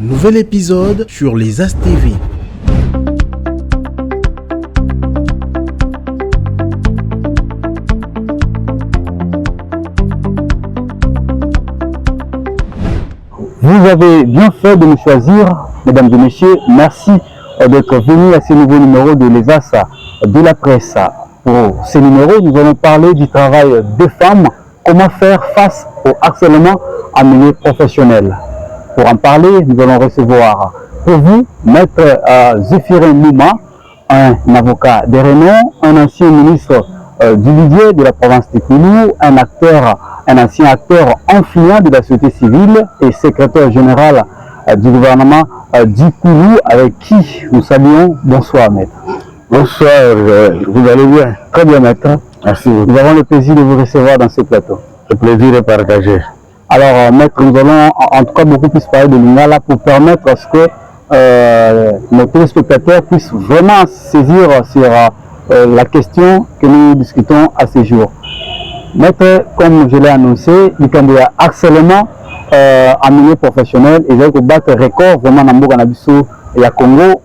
Nouvel épisode sur les As TV. Vous avez bien fait de nous choisir, mesdames et messieurs. Merci d'être venus à ce nouveau numéro de Les As de la presse. Pour ce numéro, nous allons parler du travail des femmes, comment faire face au harcèlement en milieu professionnel. Pour en parler, nous allons recevoir pour vous Maître Zéphirin Mouma, un avocat de renom, un ancien ministre du budget de la province de Koulou, un ancien acteur influent de la société civile et secrétaire général du gouvernement du Koulou, avec qui nous saluons. Bonsoir, Maître. Bonsoir, vous allez bien? Très bien, Maître. Merci. Nous avons le plaisir de vous recevoir dans ce plateau. Le plaisir est partagé. Alors, Maître, nous allons en tout cas beaucoup plus parler de Lingala pour permettre à ce que nos téléspectateurs puissent vraiment saisir sur la question que nous discutons à ce jour. Maître, comme je l'ai annoncé, il y a harcèlement en milieu professionnel et j'ai battre record vraiment dans Mboka Nabiso et à Congo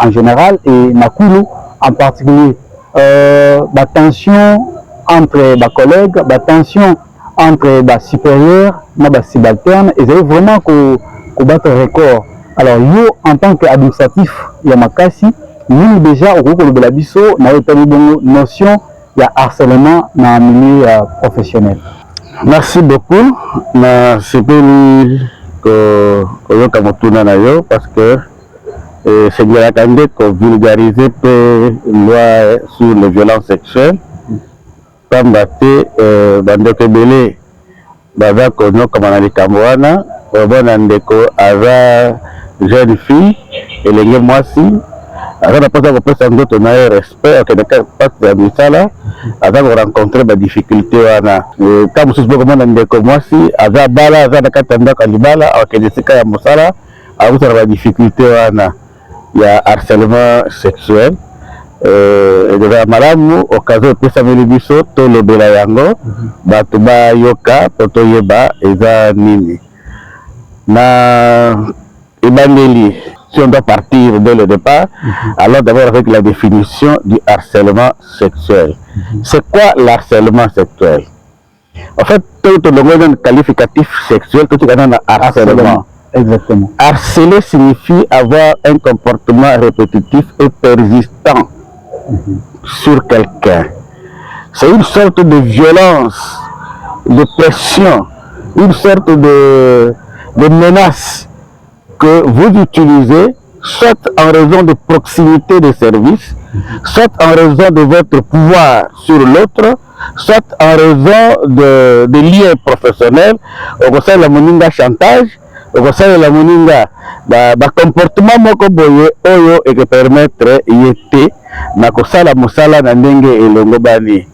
en général et Makulu en particulier. La tension entre les collègues, la tension entre les supérieurs et les subalternes, et c'est vraiment qu'on battre record. Alors, yo, en tant qu'administratif, il y a Makassi, nous déjà au groupe de la Bisso, nous avons une notion de harcèlement dans le milieu professionnel. Merci beaucoup. C'est que parce que c'est bien la qu'on vulgarise les lois sur les violences sexuelles. Comme bandeko belé baza kono comme on a dit Kamwana bon ndeko ava jeune fille et les moi si avant pas ça peut sans doute na respect que de pas de misala avant rencontrer des difficultés wana comme sous beaucoup ndeko moi si ava bala ava nakatanda kalibala au que de sika ya musala a vous avoir difficulté wana il y a harcèlement sexuel de malamu occasion pesa meli biso to lobela yango bato ba yoka poto yeba eza nini na ebandeli. Si on doit partir dès le départ, alors d'abord avec la définition du harcèlement sexuel. C'est quoi l'harcèlement sexuel? En fait, tout le monde a un qualificatif sexuel, tout le monde a un harcèlement. Exactement. Harceler signifie avoir un comportement répétitif et persistant sur quelqu'un. C'est une sorte de violence, de pression, une sorte de menace que vous utilisez soit en raison de proximité de service, soit en raison de votre pouvoir sur l'autre, soit en raison de liens professionnels, au conseil de la moninga chantage, au conseil de la moninga comportement moko boye oyo et que permettre yete na kosala mosala na ndenge elongo bani.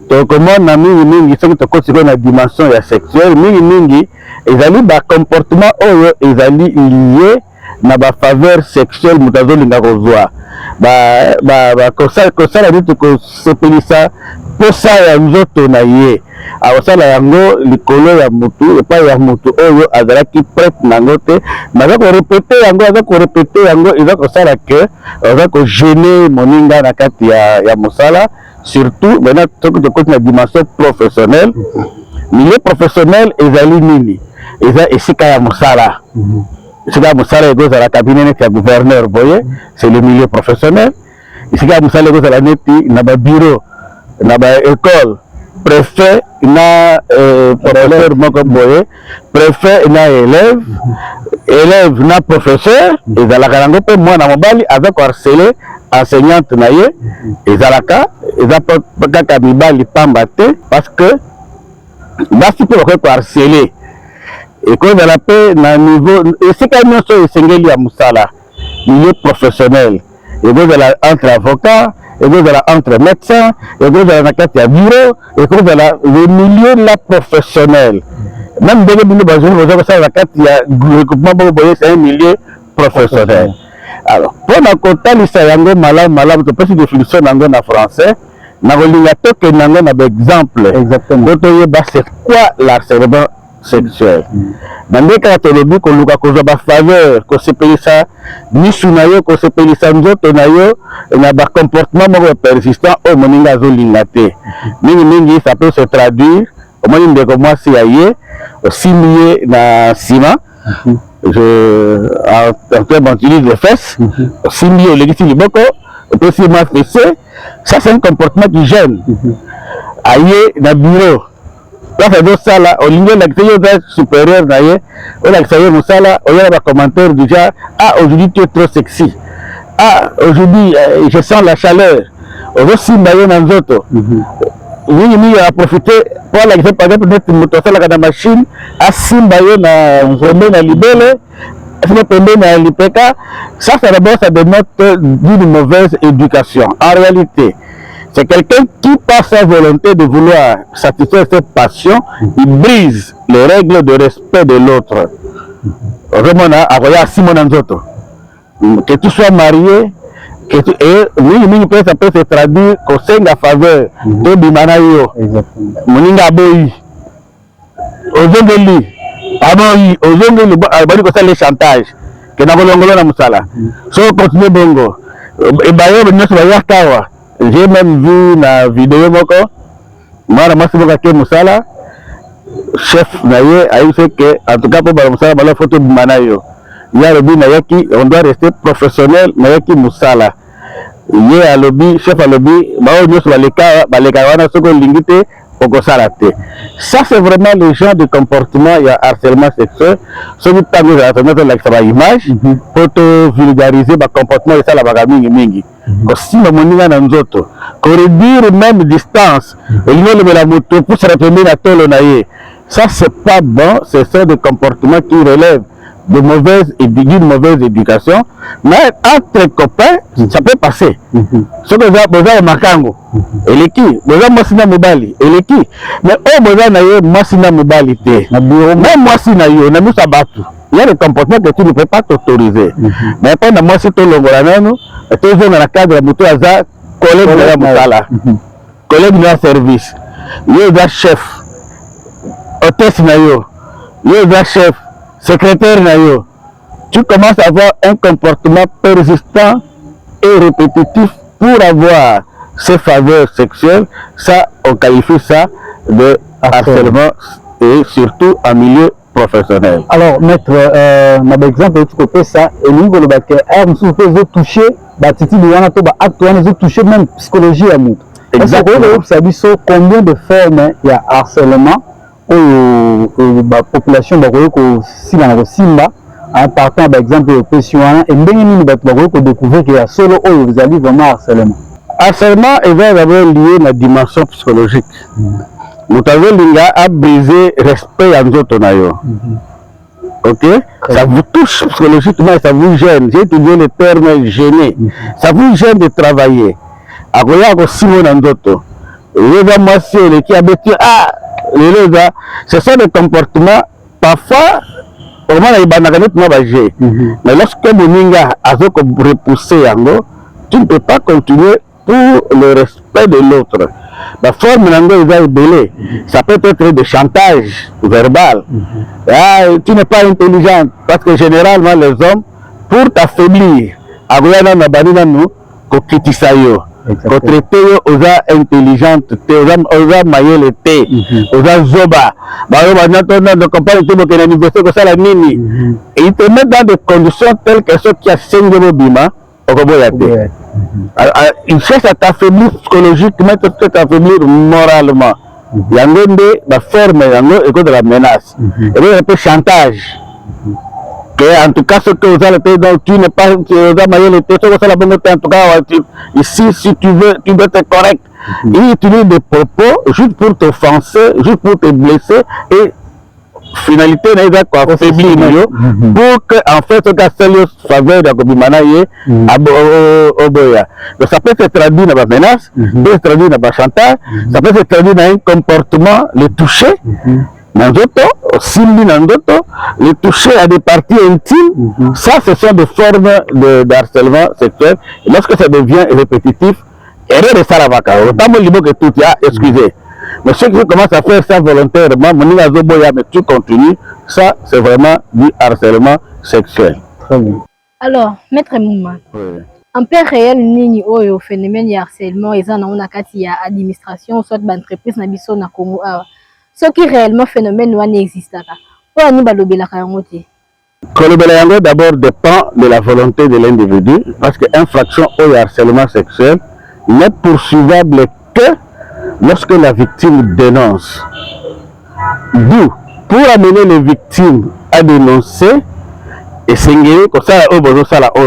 Donc comment na mingi soki tokosiko na dimension ya sexuelle mingi ezali ba comportement oyo ezali lié na ba faveur sexuelle mutazo linga kozwa ba kosala ditu ko sepelisa posa ya nzoto na ye akosala yango likolo ya mutu epai ya mutu oyo azalaki prête nango te maza korepete yango eza kosala ke aza kogene moninga na kati ya mosala. Surtout maintenant soki tokoti na dimension professionnelle, milieu professionnel ezali nini eza esika ya mosala. Esika ya mosala ekozala cabinet neti ya gouverneur boye, c'est le milieu professionnel. Esika ya mosala ekozala neti na ba bureau na ba école, préfet na professeur moko boye, préfet na élève na professeur ezalaka yango mpe mwana mobali aza koharceler enseignante na ye ezalaka eza kaka mibali pamba te parce que basi mpe bakoki koharceler ekozala mpe na niveau esika nyonso esengeli ya mosala milieu professionnel ekozala entre avocat ekozala entre médecin ekozala na kati ya bureau ekozala le milieu la professionnel même ndenge bino bazoni boza kosala na kati ya regroupement moko boye c'est un milieu professionnel. Alors pour na kotalisa yango malamu topesi définition nango na français na kolinga tokende nango na exemple. Exactement. C'est quoi l'harcèlement sexuel. Bandeka tolobi ko luka ko ba faveur ko sepelisa misu na yo ko sepelisa nzoto na yo na ba comportement mo persistant o moninga zolinga te. Mingi ça peut se traduire au moins ndeko mwasi yaye osimie na sima. En termes d'utiliser les fesses, osimie olegisi liboko, aussi ma fessé. Ça c'est un comportement qui gêne. Aye na bureau. Là, c'est ça là, au niveau de l'activité supérieure, d'ailleurs, on a accéléré ça là, on a un commentaire du genre, ah, aujourd'hui tu es trop sexy. Ah, aujourd'hui, je sens la chaleur. On veut s'y mailler dans d'autres. Oui, il a profité pour l'exemple, par exemple, notre moteur là, la machine, à s'y mailler dans la libelle, dans l'IPK. Ça d'abord, ça dénote d'une mauvaise éducation. En réalité, c'est quelqu'un qui, par sa volonté de vouloir satisfaire cette passion, il brise les règles de respect de l'autre. Que tu sois marié, que tu, et oui, ça peut se traduire qu'au sein de la faveur de Bimanayo, Moninga Boyi, Ozongeli, Aboyi, Ozongeli, c'est le chantage, que n'a pas l'ongolo Moussala. Si on continue Bongo, et Bayo, Kawa. J'ai même vu la vidéo moko mara masiboka ke musala chef naye a eu fait que en tout cas pour musala bala photo manayo ya lobi nayaki on doit rester professionnel nayaki musala ye a lobi chef a lobi ba onyo so baleka wana soko lingite okosala te. Ça c'est vraiment le genre de comportement, il y a harcèlement sexuel ce qui t'a mis à mettre la image pour te vulgariser le comportement et ça la baga mingi si ma moninga na nzoto ko réduire même distance et lui le la moto pour se répondre à tolo naie. Ça c'est pas bon, c'est ça de comportement qui relève de d'une mauvaise éducation, mais entre copains ça peut passer. Ce que vous avez makango et les qui vous avez masina mobali et les qui mais oh vous avez masina mobali te même masina yo na musa batu. Il y a des comportements que tu ne peux pas t'autoriser. Mais pendant moi si tu longola nanu tu es dans le cadre de moto aza collègue de la mutala collègue de la service yo da chef hôtesse na yo da chef secrétaire nayo, tu commences à avoir un comportement persistant et répétitif pour avoir ces faveurs sexuelles, ça on qualifie ça de harcèlement et surtout en milieu professionnel. Alors maître, par exemple tu peux ça et nous le bac nous peut toucher batiti liana to ba acte on toucher même psychologie à nous. Exactement. Ça dit combien de formes il y a harcèlement la population bakoyeko sila na simba en partant par exemple de pression et ndenge nini bato bakoyeko découvrir que ya solo oyo vous allez vraiment harcèlement. Harcèlement est d'abord lié à la dimension psychologique. Moutavé linga a brisé respect à nzoto na yo. OK? Ça vous touche psychologiquement, ça vous gêne. J'ai étudié le terme gêner. Ça vous gêne de travailler. Akoya ko simo na nzoto. Yeba mwasi le qui a bêti ce sont des comportements parfois mais lorsque Moninga a repoussé yango, tu ne peux pas continuer pour le respect de l'autre. La forme ça peut être de chantage verbal. Tu n'es pas intelligent parce que généralement les hommes pour t'affaiblir ko traité oza intelligente te oza mayele te oza zoba bayo banatona de compagnie to bokena université ko sala nini et il te met dans des conditions telles que ceux qui a sengelo bima okoboya te. Il cherche à t'affaiblir psychologiquement, à t'affaiblir moralement. Yango nde ba forme yango et de la menace et un peu chantage. En tout cas, ce que vous allez faire, donc tu n'es pas, en tout cas, ici, si tu veux être correct, il utilise des propos juste pour t'offenser, juste pour te blesser, et finalité, il va affaiblir, pour que, en fait, ce cas, c'est le faveur de la Kobimanaye, donc ça peut se traduire dans la menace, ça peut se traduire dans le chantage, ça peut se traduire dans un comportement, le toucher. Les toucher à des parties intimes, ça ce sont des formes d'harcèlement sexuel. Et lorsque ça devient répétitif, erreur de ça la vaca. Autant mon libo que tout, excusez. Mais ceux qui commencent à faire ça volontairement, mais tu continues, ça c'est vraiment du harcèlement sexuel. Très bien. Alors, Maître Mouma, en paix réel, nini oyo phénomène de harcèlement, ils en ont nakati ya administration, soit d'entreprise na biso na Congo. Ce qui réellement phénomène n'existe pas. Pour nous balobela kayangote. Le d'abord dépend de la volonté de l'individu, parce que infraction au harcèlement sexuel n'est poursuivable que lorsque la victime dénonce. D'où, pour amener les victimes à dénoncer, et c'est comme ça,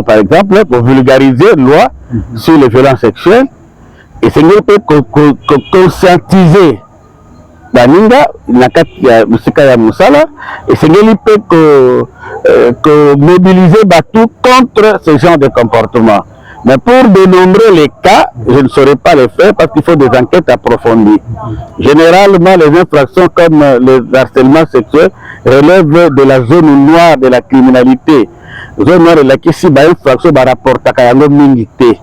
par exemple, pour vulgariser la loi sur les violences sexuelles, et c'est peut conscientiser baninga nakati ya musika ya musala, et c'est peut mobiliser batou contre ce genre de comportement. Mais pour dénombrer les cas, je ne saurais pas les faire parce qu'il faut des enquêtes approfondies. Généralement, les infractions comme le harcèlement sexuel relèvent de la zone noire de la criminalité. Zone noire de la qui si infraction par rapport à Kayango Mingité.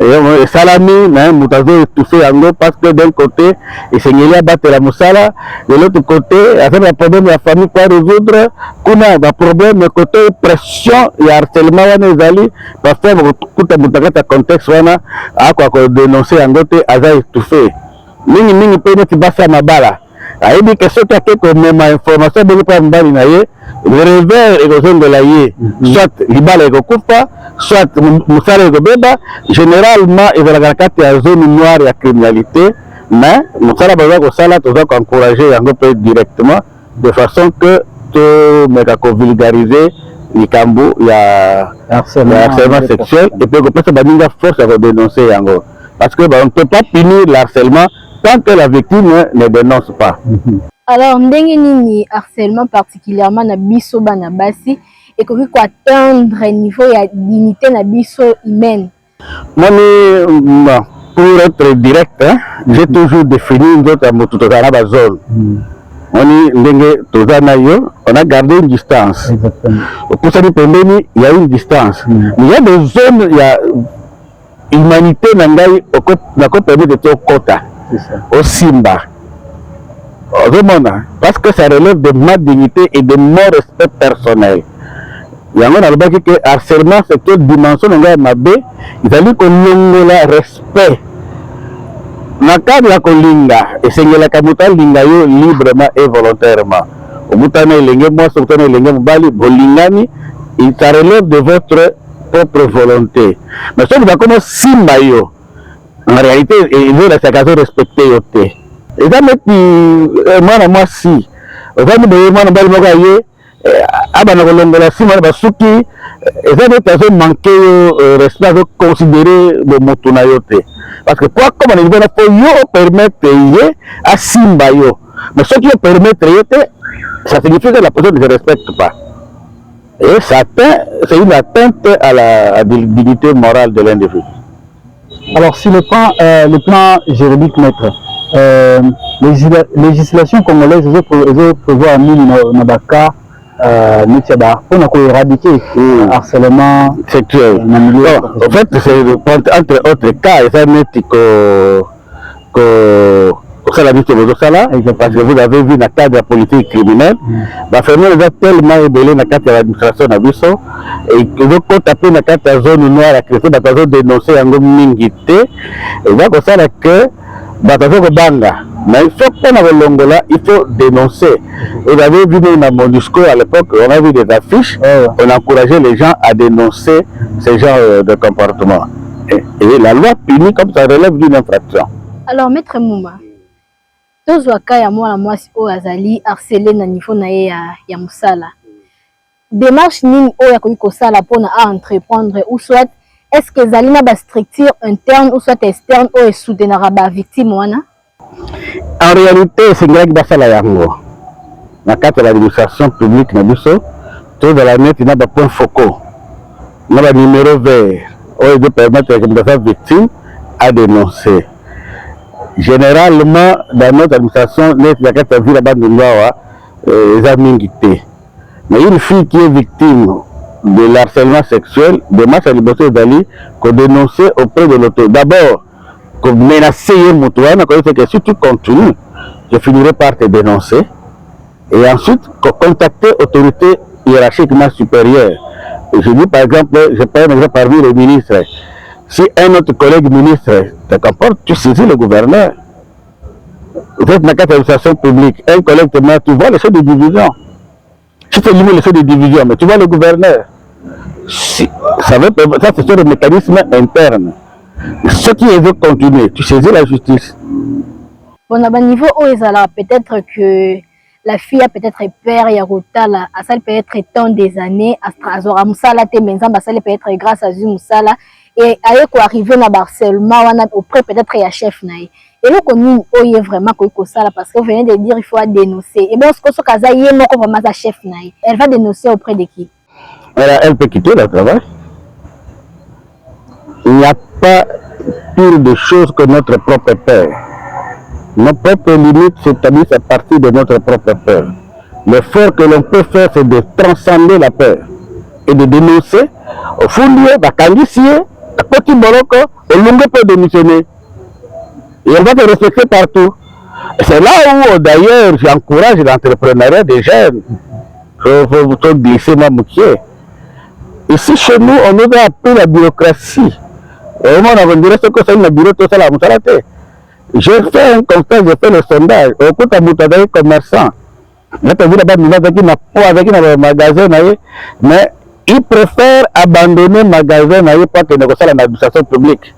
Et Salami, Moutazo est touché parce que d'un côté, il s'est mis à battre la Moussala, de l'autre côté, avec un problème de la famille pour résoudre, qu'on a un problème de côté pression et harcèlement, parfois, tout un contexte, à quoi dénoncer en côté, à étouffé. Mini peut être basse à ma bala. A dit que ce qui a quelques informations, de ne pas me balayer, le revers et le zone de l'aïe, soit l'ibal et le coupa, soit Moussal et le bébé, généralement, il va la carte à zone noire et à criminalité, mais Moussal a besoin de ça, tu dois encourager un peu directement, de façon que tu me vulgariser les cambos, il y a harcèlement sexuel, et puis on peut se force à dénoncer. Parce qu'on ne peut pas punir le harcèlement tant que la victime ne dénonce pas. Alors, ndenge nini harcèlement particulièrement na biso bana basi et qu'on peut atteindre un niveau de dignité na biso humaine. Moi, pour être direct, j'ai toujours défini une autre zone. On a gardé une distance. Pour ça, il y a une distance. Il y a des zones, il y a humanité n'a pas permis de faire quota au Simba. Parce que ça relève de ma dignité et de mon respect personnel. Il y a un album qui est harcèlement, c'est quelle dimension on a ma baie, il a dit qu'on a respect. Nakad la kolinga, et c'est la kabuta lingayo librement et volontairement. Au bout d'un lingue, moi, sur ton lingue, bali, bolingani, il ça relève de votre propre volonté. Mais ça, vous avez comme Simba yo. En réalité, il veut la séquence respecter yote. Et ça me moi si. Au fait, moi, la Simba, basuki, et ça me manquer respect, considérer le motuna yote. Parce que quoi, comme on dit, il faut permettre à Simba yo. Mais ce qui permettre ça signifie que la personne ne se respecte pas. Et ça c'est une atteinte à la dignité morale de l'individu. Alors, sur le plan juridique, maître, législation congolaise, ils prévoient un cas pour éradiquer le harcèlement sexuel. En fait, c'est entre autres cas, et ça n'est parce que vous avez vu dans le cadre de la politique criminelle, la famille est tellement ébellée dans le cadre de l'administration et que vous tapez dans le cadre de la zone noire, la zone dénoncée en mingité, et donc ça que mais il faut qu'on ait l'ongola, il faut dénoncer. Vous avez vu dans mon discours à l'époque, on a vu des affiches, on encourageait les gens à dénoncer ce genre de comportement. Et la loi punit comme ça relève d'une infraction. Alors, Maître Mouma, tous les cas, moi, si azali harcelé na niveau na ya musala. Démarche nini oya ko sala pona à entreprendre ou soit est-ce que zalina ba structure interne ou soit externe ou soutenir ba victime wana? En réalité, c'est grave que ça la yango. Dans le l'administration publique na biso, tout dans la net il y a des points focaux. Il y a des numéros verts où de permettre à la victime à dénoncer. Généralement, dans notre administration, il y a des villes là-bas de les amingité. Mais une fille qui est victime de l'harcèlement sexuel, de masse à liberté d'Ali, qu'on dénoncer auprès de l'autorité. D'abord, menacer Moutouana, que si tu continues, je finirai par te dénoncer. Et ensuite, contacter l'autorité hiérarchiquement supérieure. Et je dis par exemple, je prends un exemple parmi les ministres. Si un autre collègue ministre te comporte, tu saisis le gouverneur. Vous êtes dans la administration publique, un collègue te met, tu vois le chef de division. Si tu élimines le chef de division, mais tu vois le gouverneur. Si, ça c'est sur le mécanisme interne. Ce qui veut continuer, tu saisis la justice. Bon, à niveau où ils allaient, peut-être que la fille a peut-être peur, il y a Rotala, ça peut être tant des années, à Strasbourg, Moussala, ça peut être grâce à Moussala, et avec quoi arriver à Barcelone, auprès peut-être il y a chef naï. Et nous connaissons vraiment ça parce que vous venez de dire il faut dénoncer. Et bien, ce que ce cas est vraiment chef naï. Elle va dénoncer auprès de qui? Elle peut quitter le travail. Il n'y a pas pire de choses que notre propre peur. Nos propres limites s'établissent à partir de notre propre peur. L'effort que l'on peut faire, c'est de transcender la peur et de dénoncer. Au fond, à petit Morocco, au long peut démissionner. Et on va te respecter partout. C'est là où, d'ailleurs, j'encourage l'entrepreneuriat des jeunes. Il faut glisser ma moutier. Ici, chez nous, on nous a appris la bureaucratie. Au moins, on dirait ce que c'est le bureau, tout ça, la moussalaté. J'ai fait un constat, j'ai fait le sondage. Au coup, tu as des commerçants. Là, tu as vu là-bas, avec un magasin, mais ils préfèrent abandonner le magasin pour que négocier l'administration publique.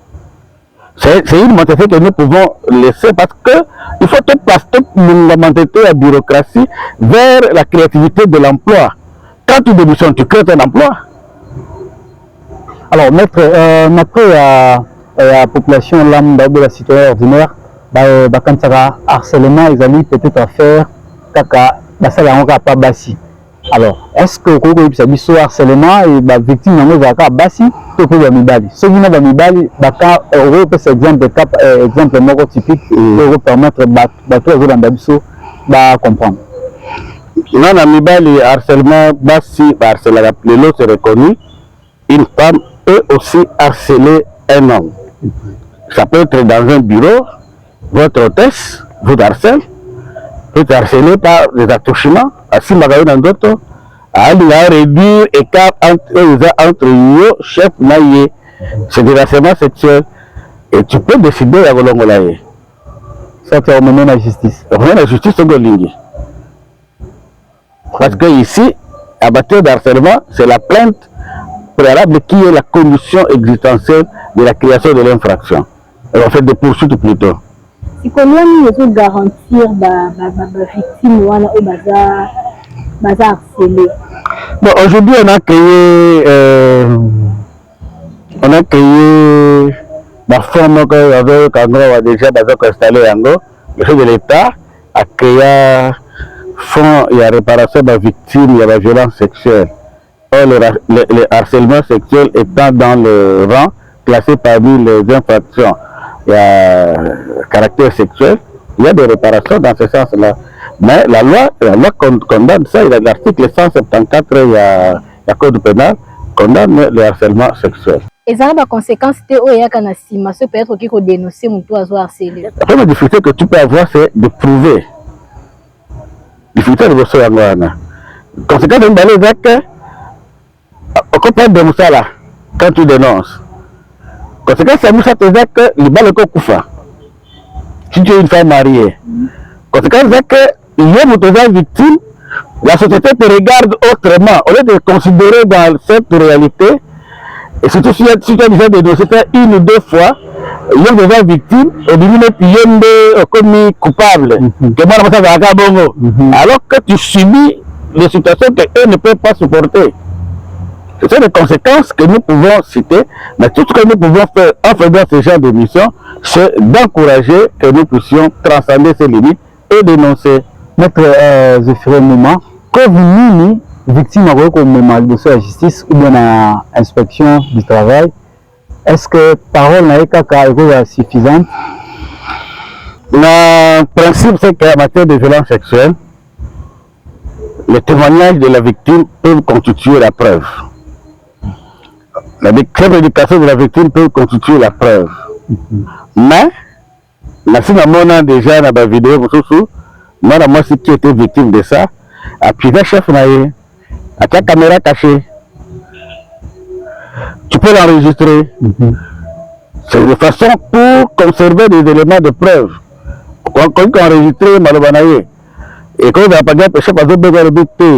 C'est une mentalité que nous pouvons laisser parce qu'il faut tout passer la mentalité de la bureaucratie vers la créativité de l'emploi. Quand tu démissionnes, tu crées un emploi. Alors, maître, la population lambda de la citoyenne ordinaire, quand ça va harcèlement, ils allaient peut-être à faire caca, ça y a pas bassi. Alors, est-ce que vous avez dit harcèlement et la victime n'a pas bassi? Tout le monde a ce qui n'a pas mis, c'est exemple typique pour permettre de comprendre. Non, le harcèlement bassi, le lot c'est reconnu. Une femme peut aussi harceler un homme. Ça peut être dans un bureau, votre hôtesse vous harcèle, peut être harcelé par des attouchements, assis dans d'autres, à réduire l'écart entre yo, chef, naïe. C'est du harcèlement sexuel. Et tu peux décider à Golongolaye. Ça, tu as emmené la justice. Emmener la justice au Golingi. Parce que ici, à matière d'harcèlement, c'est la plainte préalable qui est la condition existentielle de la création de l'infraction. On fait des poursuites plutôt. C'est comment nous devons garantir la victime ou la harcelée? Bon, aujourd'hui, on a créé la forme qu'on déjà installé le chef de l'État a créé fonds et la réparation de la victime et de la violence sexuelle. Or, le harcèlement sexuel étant dans le rang classé parmi les infractions à caractère sexuel, il y a des réparations dans ce sens-là. Mais la loi condamne ça, il y a l'article 174, il y a code pénal, condamne le harcèlement sexuel. Et ça a des conséquences, peut être qu'il faut dénoncer mon toit harcelé. La première difficulté que tu peux avoir, c'est de prouver. Difficulté de bosser à moi. Conséquence de m'aller avec au compte de Moussa là, quand tu dénonces. Conséquence de Moussa, c'est que le bal est koufa. Si tu es une femme mariée. Conséquence c'est que il y a une victime, la société te regarde autrement. Au lieu de considérer dans cette réalité, et surtout si tu as déjà dénoncé une ou deux fois, il y a déjà victime, et il y a commis coupable. Alors que tu subis les situations qu'eux ne peuvent pas supporter. Ce sont les conséquences que nous pouvons citer, mais tout ce que nous pouvons faire en faisant ce genre de mission, c'est d'encourager que nous puissions transcender ces limites et dénoncer. Maître Zéphiré Mouma, quand vous victime de la justice ou bien à l'inspection du travail, est-ce que parole n'est suffisante? Le principe, c'est qu'en matière de violence sexuelle, les témoignages de la victime peuvent constituer la preuve. La prédication de la victime peut constituer la preuve. Mais, merci à déjà dans la vidéo, moi c'est qui était victime de ça, à puis le chef naïe, à ta caméra cachée. Tu peux l'enregistrer. C'est de façon pour conserver des éléments de preuve. Quand on enregistre Malobanaye, et quand on va pas dire chef,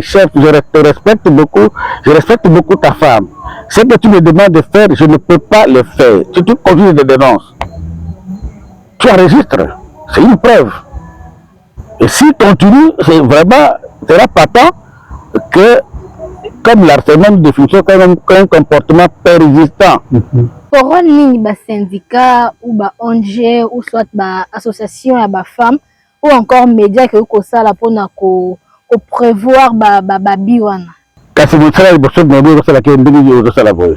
chef, je te respecte beaucoup ta femme. Ce que tu me demandes de faire, je ne peux pas le faire. Si tu conduis des dénonces, tu enregistres. C'est une preuve. Et si continue, c'est vraiment, sera patent que comme l'harcèlement de définition comme un comportement persistant. Pour nini ba syndicat ou ba ONG ou soit ba association à ba femme ou encore média que ko sala pona ko prévoir ba biwana. Kasi mutala iboso na bo sala ke ndingi yo sala boy.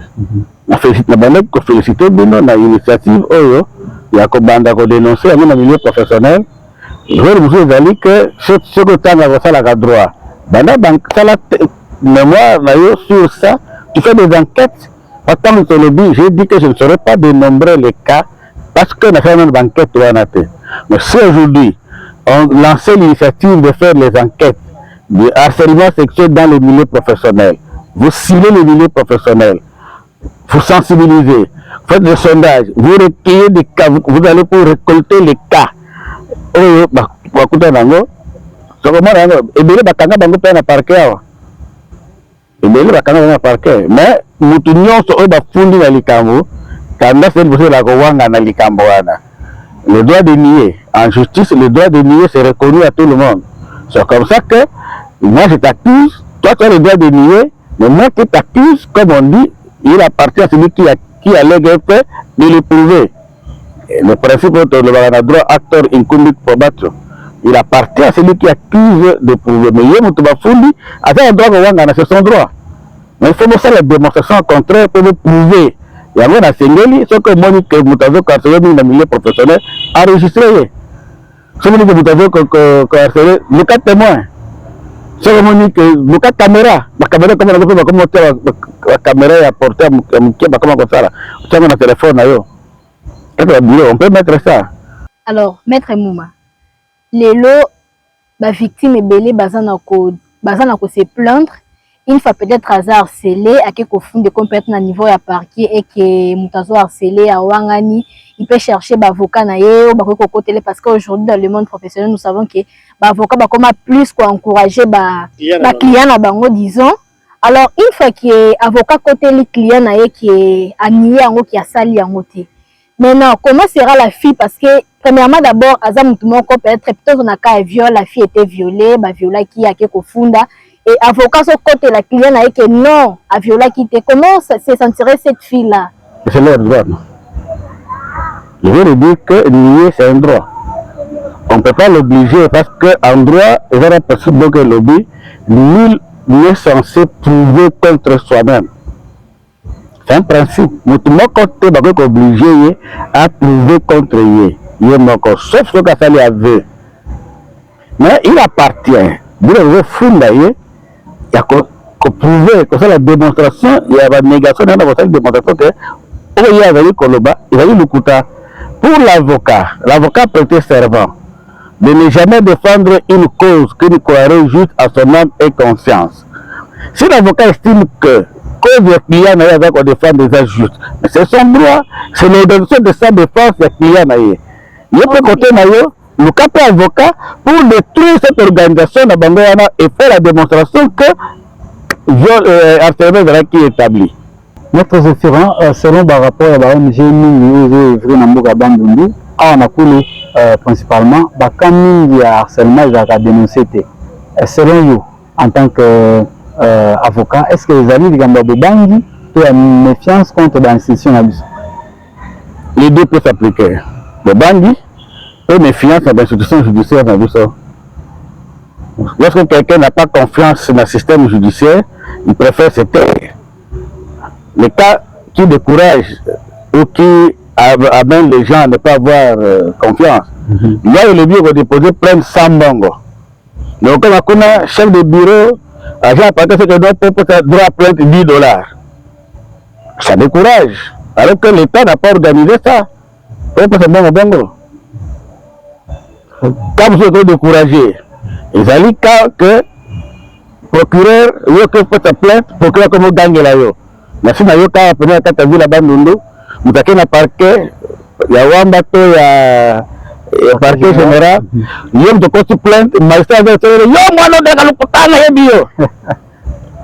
Na félicite na bande ko féliciter bino na initiative oyo ya ko banda ko dénoncer na milieu professionnel. Je vous dire que ce que tanga ko sala ka droit. Banda bank sala mémoire sur ça, tu fais des enquêtes. Attends, j'ai dit que je ne saurais pas dénombrer les cas parce qu'on a fait une enquête. Mais si aujourd'hui, on lançait l'initiative de faire les enquêtes de harcèlement sexuel dans les milieux professionnels, vous ciblez les milieux professionnels, vous sensibilisez, vous faites des sondages, vous recueillez des cas, vous allez pour récolter les cas. Oh, mais mutu nyonso oyo bafundi na likambo tendance c'est la kowanga na likambo wana. Le droit de nier en justice, le droit de nier c'est reconnu à tout le monde. C'est comme ça que moi je t'accuse, toi tu as le droit de nier, mais moi qui t'accuse, comme on dit, il appartient à celui qui allègue un fait de le prouver. Et le principe de le droit acteur incumbit probatio. Il appartient à celui qui accuse de prouver. Mais il y a mutu bafundi, attends un droit kowanga na c'est son droit. Mais il faut faire la démonstration contraire pour vous prouver. Il y a un Sengeli, ce que moi, que vous avez carcéré dans le milieu professionnel, enregistré. Ce que vous avez carcéré, le cas témoin. Ce que vous dites que le cas caméra, la caméra, comment la caméra est apportée à mon comment ça là. Tu as mon téléphone, on peut mettre ça. Alors, Maître Mouma, les lots, la victime est belée, basant à se plaindre. Une fois peut-être harcelé à quelque fond de complètement à niveau à parquet et que mutazo harcelé à wangani il peut chercher avocat na ye ou côté parce qu'aujourd'hui dans le monde professionnel nous savons que avocat ba comment plus quoi encourager ba client na bango disons. Alors une fois que avocat côté les clients na ye qui est anié en qui a sali en côté. Maintenant comment sera la fille parce que premièrement d'abord azam tout monde peut-être plutôt on a cas viol la fille était violée ba viola qui a quelque funda. Et avocat sur côté la cliente a dit que non, à viola quitté. Comment se sentirait cette fille-là? C'est leur droit. Je veux dire que nier c'est un droit. On ne peut pas l'obliger parce qu'en droit, il y a possible que l'oblige, nul n'est censé prouver contre soi-même. C'est un principe. Nous sommes obligés à prouver contre lui. Sauf ce qu'a fait l'aveu. Mais il appartient. Vous devez fonder. Il y a prouver que c'est la démonstration, il y a la négation dans la démonstration que il y a le Kouta. Pour l'avocat prêté servant, de ne jamais défendre une cause qu'il croirait juste à son âme et conscience. Si l'avocat estime que cause du client n'a pas qu'on défendre des injustes, mais c'est son droit, c'est l'organisation de sa défense du client n'a pas. Il y a un côté le cas avocat pour détruire cette organisation et faire la démonstration que harcèlement qui est établi. Notre référent, selon le rapport à la ONG, on a coulé principalement, il y a harcèlement qui a dénoncé. Selon vous, en tant qu'avocat, est-ce que les amis de Bangui ont une méfiance contre l'institution? Les deux peuvent s'appliquer. Le Bangui peut méfiance dans l'institution judiciaire. Lorsque quelqu'un n'a pas confiance dans le système judiciaire, il préfère se taire. Les cas qui découragent ou qui amènent les gens à ne pas avoir confiance, il y a le bureau déposé plein 100 bongo. Donc, comme on a chef de bureau, agent à partir de ce que notre droit à plainte $10. Ça décourage. Alors que l'État n'a pas organisé ça. pas bon bongo. Quand vous êtes découragé, ils allaient que procureur, yo que fait sa plainte, procureur comme gagne là yo. Mais si na yo ka pena kata vila bandundo, mutake na parquet ya wamba to ya parquet général, yo de côté plainte, magistrat va dire yo moi non de kaluputana hebio.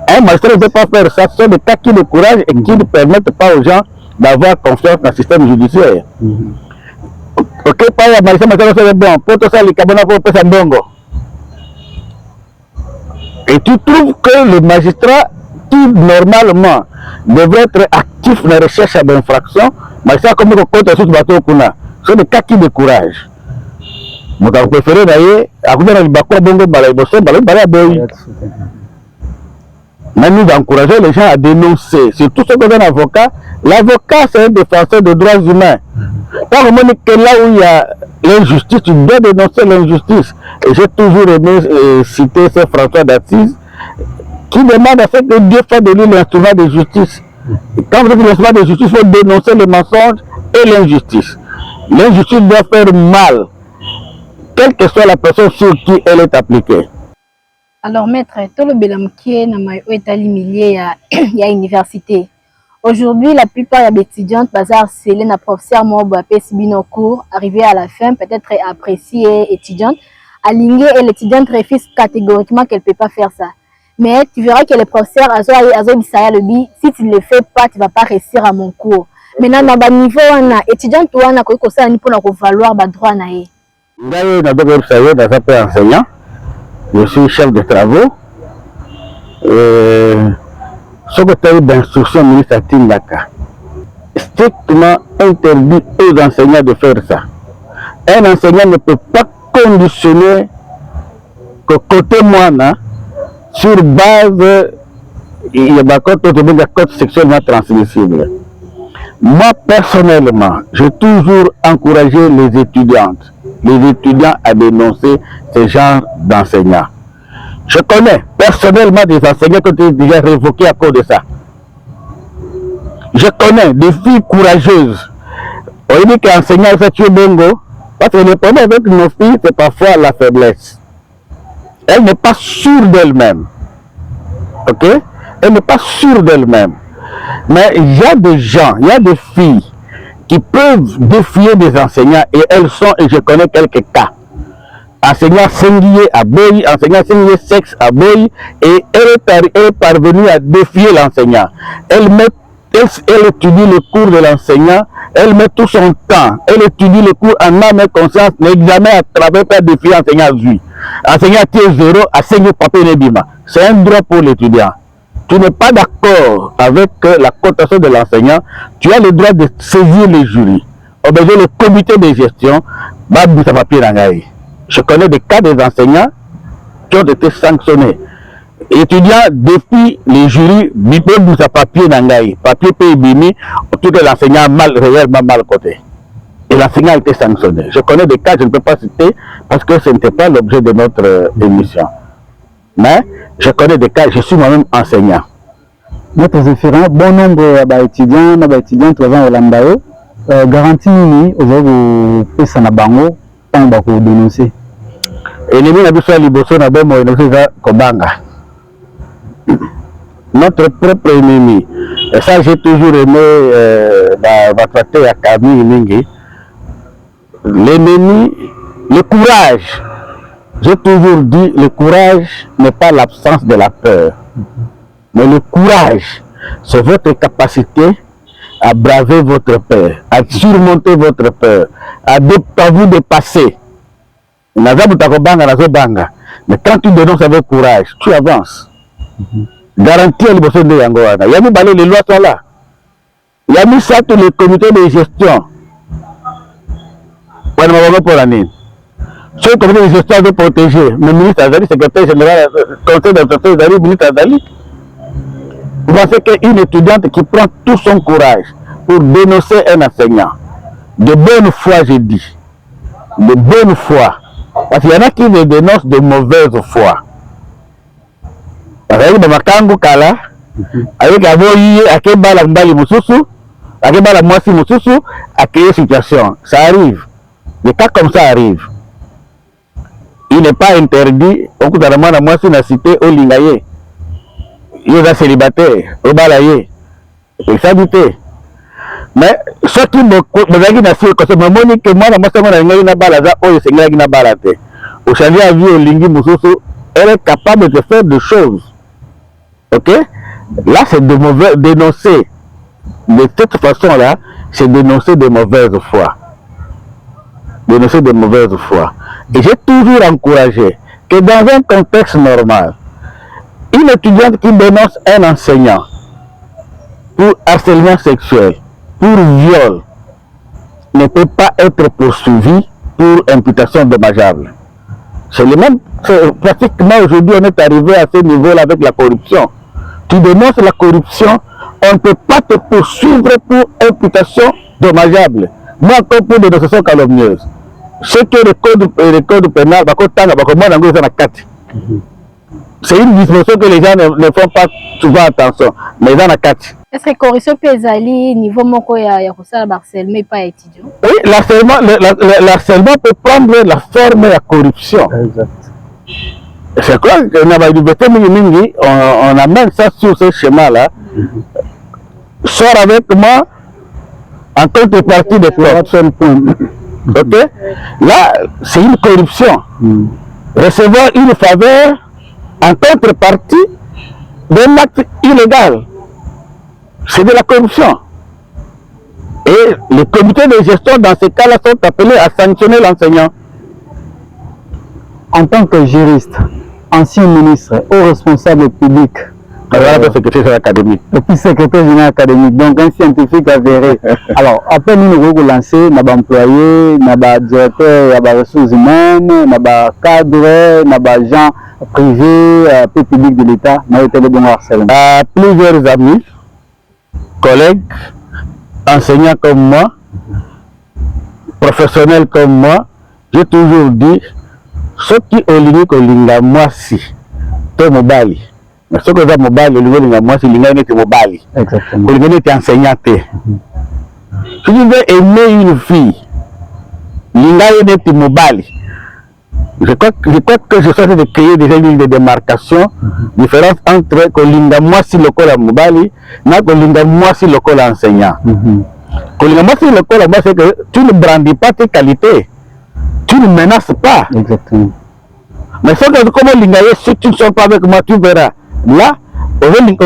Un magistrat ne peut pas faire ça, ce sont des cas qui le courage et qui ne permettent pas aux gens d'avoir confiance dans le système judiciaire. Ok, pas la magistrat c'est bon, pour tout ça les cabana pour faire bongo. Et tu trouves que le magistrat qui normalement devrait être actif dans la recherche d'infraction, magistrat comme le compte sur le bateau kuna, ce sont des cas qui découragent. Vous préférez d'ailleurs, à côté de l'Ibakwa bongo balaïbosso, balaïbosso. Mais nous encourageons les gens à dénoncer, surtout ceux qui ont un avocat. L'avocat, c'est un défenseur des droits humains. Quand on dit que là où il y a l'injustice, tu dois dénoncer l'injustice. Et j'ai toujours aimé citer ce François d'Assise qui demande à ce que Dieu fasse de lui l'instrument de justice. Et quand vous êtes l'instrument de justice, il faut dénoncer le mensonge et l'injustice. L'injustice doit faire mal, quelle que soit la personne sur qui elle est appliquée. Alors maître, tout le bélamquier n'a pas été humilié à l'université. Aujourd'hui, la plupart des étudiants bazar scellé na professeur Mobo Pesibino cours, arrivé à la fin, peut-être apprécié étudiante, aligné et l'étudiante refuse catégoriquement qu'elle ne peut pas faire ça. Mais tu verras que le professeur si tu ne le fais pas, tu ne vas pas réussir à mon cours. Maintenant, dans le niveau, étudiant, tu as pour valoir le droit. Enseignant. Je suis chef de travaux. Secrétaire d'instruction ministre Tindaka. Strictement interdit aux enseignants de faire ça. Un enseignant ne peut pas conditionner que côté moi, sur base, il y a un code sexuellement transmissible. Moi, personnellement, j'ai toujours encouragé les étudiants à dénoncer ce genre d'enseignants. Je connais personnellement des enseignants qui ont été déjà révoqués à cause de ça. Je connais des filles courageuses. On dit qu'enseignant ça tue bongo, parce que le problème avec nos filles, c'est parfois la faiblesse. Elle n'est pas sûre d'elle-même. Ok? Elle n'est pas sûre d'elle-même. Mais il y a des gens, il y a des filles qui peuvent défier des enseignants et elles sont, et je connais quelques cas. Enseignant singulier à Boy, enseignant singulier sexe à Boy, et elle est parvenue à défier l'enseignant. Elle étudie le cours de l'enseignant, elle met tout son temps, elle étudie le cours en âme et conscience, l'examen à travers pas défier l'enseignant lui. Enseignant qui est zéro, à 5 papiers Nebima. C'est un droit pour l'étudiant. Tu n'es pas d'accord avec la cotation de l'enseignant, tu as le droit de saisir les jurys. Obliger le comité de gestion, je connais des cas des enseignants qui ont été sanctionnés. Étudiants défient les jurys, papier PIBIMI, tout que l'enseignant a réellement mal coté. Et l'enseignant a été sanctionné. Je connais des cas, je ne peux pas citer parce que ce n'était pas l'objet de notre émission. Mais je connais des cas, je suis moi-même enseignant. Notre référent, bon nombre d'étudiants, garantie nini aux pesa na bango tant ba ko dénoncer. Et les mina biso liboso na bomo enoza kobanga. Notre propre ennemi. Et ça j'ai toujours aimé va traiter à Camille Mingi. L'ennemi, le courage. J'ai toujours dit, le courage n'est pas l'absence de la peur. Mais le courage, c'est votre capacité à braver votre peur, à surmonter votre peur, à vous dépasser. Mais quand tu dénonces avec courage, tu avances. Garantir les besoins de Yangoana. Il y a mis les lois sont là. Il y a mis ça tous les comités de gestion. Ce comité de gestion veut protéger le ministre Azali, secrétaire général, conseil d'entreprise Azali, ministre Azali. Vous pensez qu'une étudiante qui prend tout son courage pour dénoncer un enseignant, de bonne foi, j'ai dit, de bonne foi, parce qu'il y en a qui le dénoncent de mauvaise foi. Parce que dans Makango Kala, avec Avoyi, Akebala Mbali Moussousou, akebala mwasi mosusu créer situation. Ça arrive. Des cas comme ça arrivent. Il n'est pas interdit au coup de la mwasi na cité au lingaye. Il est célibataire au balaye. Et ça dit. Mais ce qui me dit que mamoni que moi na mwasi na lingaye na balaza o senga na balate. Au changer à vie au lingi mosusu, elle est capable de faire des choses. OK? Là c'est de mauvais dénoncer. De cette façon-là, c'est dénoncer de mauvaise foi. Dénoncer de mauvaise foi. Et j'ai toujours encouragé que dans un contexte normal, une étudiante qui dénonce un enseignant pour harcèlement sexuel, pour viol, ne peut pas être poursuivie pour imputation dommageable. C'est le même. Pratiquement aujourd'hui, on est arrivé à ce niveau-là avec la corruption. Tu dénonces la corruption, on ne peut pas te poursuivre pour imputation dommageable. Moi, encore pour dénonciation calomnieuse. Ce que le code pénal, c'est une disposition que les gens ne font pas souvent attention. Mais ils en ont 4. Est-ce que la corruption peut aller niveau moko ya harcèlement pas étudiant? Oui, l'harcèlement peut prendre la forme de la corruption. Exact. C'est quoi que dans la liberté on amène ça sur ce schéma-là. Sors avec moi en contrepartie de corruption. Ok? Là, c'est une corruption. Recevoir une faveur en contrepartie d'un acte illégal. C'est de la corruption. Et les comités de gestion, dans ces cas-là, sont appelés à sanctionner l'enseignant. En tant que juriste, ancien ministre, haut responsable public, secrétaire académique. Et puis secrétaire général académique, donc un scientifique avéré. Alors, après nous avons lancé, nous avons employé, nous avons directeur, nous avons ressources humaines, nous avons cadre, nous avons agents privés, publics de l'État, nous avons été le bon harcèlement. Plusieurs amis, collègues, enseignants comme moi, professionnels comme moi, j'ai toujours dit, ceux qui ont ligne que l'inga moi si, to mobali. Mais ce que j'ai mobali, le linga moi si l'inga n'est mobali. Exactement. Le linga n'est enseignant. Si tu veux aimer une fille, l'inga n'est mobali. Je crois que je suis en train de créer déjà une ligne de démarcation, différence entre que l'inga moi si le col mobali, et que l'inga moi si le col enseignant. Que l'inga moi si le col mobali, c'est que tu ne brandis pas tes qualités. Tu ne menaces pas. Exactement. Mais ce que comme l'ingaye, si tu ne sors pas avec moi, tu verras. Là, aujourd'hui,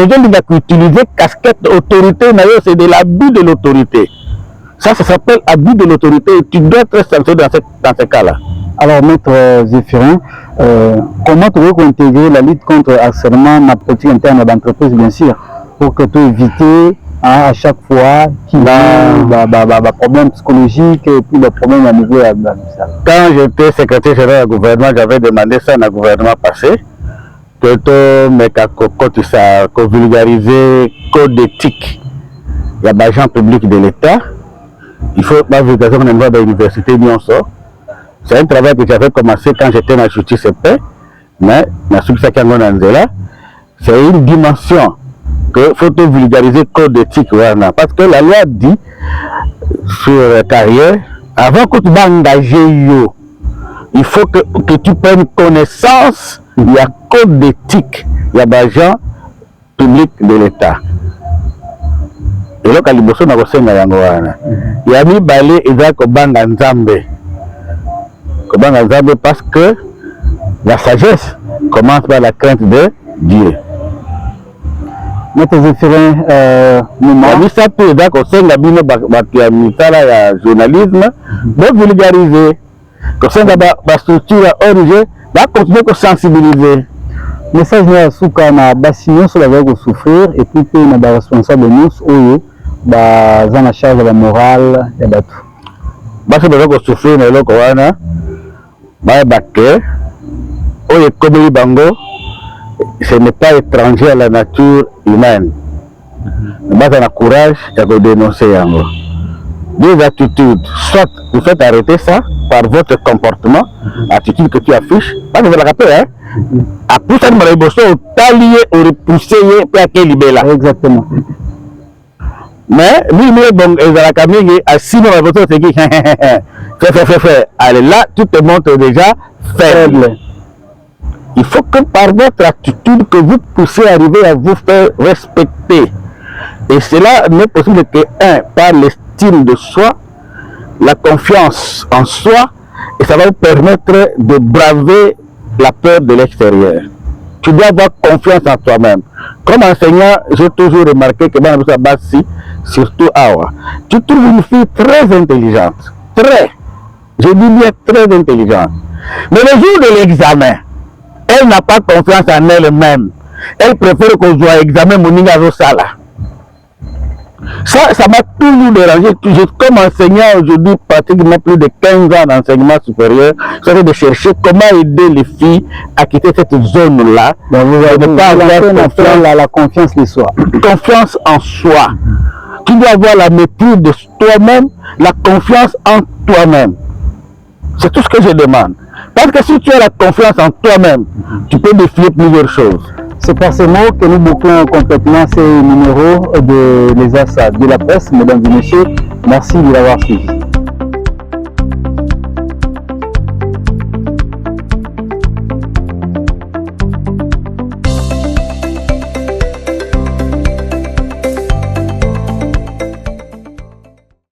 utiliser casquette autorité, c'est de l'abus de l'autorité. Ça s'appelle abus de l'autorité et tu dois être sanctionné dans ce cas-là. Alors, maître Zéphirin, comment tu veux intégrer la lutte contre le harcèlement dans la politique interne d'entreprise, bien sûr, pour que tu évites à chaque fois qu'il y a des problèmes psychologiques et puis des problèmes à niveau administratif. Quand j'étais secrétaire général du gouvernement, j'avais demandé ça dans le gouvernement passé, que tu vulgariser le code d'éthique. Il y a des agents publics de l'État. Il faut pas vulgariser au niveau de l'université Nyonso. C'est un travail que j'avais commencé quand j'étais dans la justice et paix, mais c'est une dimension qu'il faut vulgariser le code d'éthique. Parce que la loi dit sur la carrière, avant que tu vas engager, il faut que tu prennes connaissance. Il y a code d'éthique, il y a des agents publics de l'État. Et là, quand il y a mis balé et là, parce que la sagesse commence par la crainte de Dieu. Maître Zéphirin, nous ça peut dire qu'on sait la journalisme, de vulgariser, que c'est la structure origine, va continuer à sensibiliser. Message à Souka na Bassignon sur la veille de souffrir et puis on a des responsables de nous, Oyo, dans la charge de la morale et de tout. Parce que nous souffrir dans le Corana, comme Bango, ce n'est pas étranger à la nature humaine. Nous avons le courage de dénoncer. Deux attitudes, soit vous faites arrêter ça par votre comportement, attitude que tu affiches, pas de la rappeler, hein? Après ça, nous avons au talier, au repousser, et à quel libéla. Exactement. Mais, lui, bon, et la caméra, à 6 mois, la voiture, c'est qui fait. Allez, là, tu te montres déjà faible. Il faut que par votre attitude, que vous puissiez arriver à vous faire respecter. Et cela n'est possible que, par l'estime de soi, la confiance en soi, et ça va vous permettre de braver la peur de l'extérieur. Tu dois avoir confiance en toi-même. Comme enseignant, j'ai toujours remarqué que dans la base, surtout Awa, tu trouves une fille très intelligente. Je dis bien très intelligente. Mais le jour de l'examen, elle n'a pas confiance en elle-même. Elle préfère qu'on soit examen Moninga Rosala. Ça m'a toujours dérangé. Comme enseignant aujourd'hui, pratiquement plus de 15 ans d'enseignement supérieur, j'essaie de chercher comment aider les filles à quitter cette zone-là. Ne pas avoir la confiance en soi. Confiance en soi. Tu dois avoir la maîtrise de toi-même, la confiance en toi-même. C'est tout ce que je demande. Parce que si tu as la confiance en toi-même, tu peux défier plusieurs choses. C'est par ces mots que nous bouclons complètement ces numéros de Les As de la presse. Mesdames et messieurs, merci de l'avoir suivi.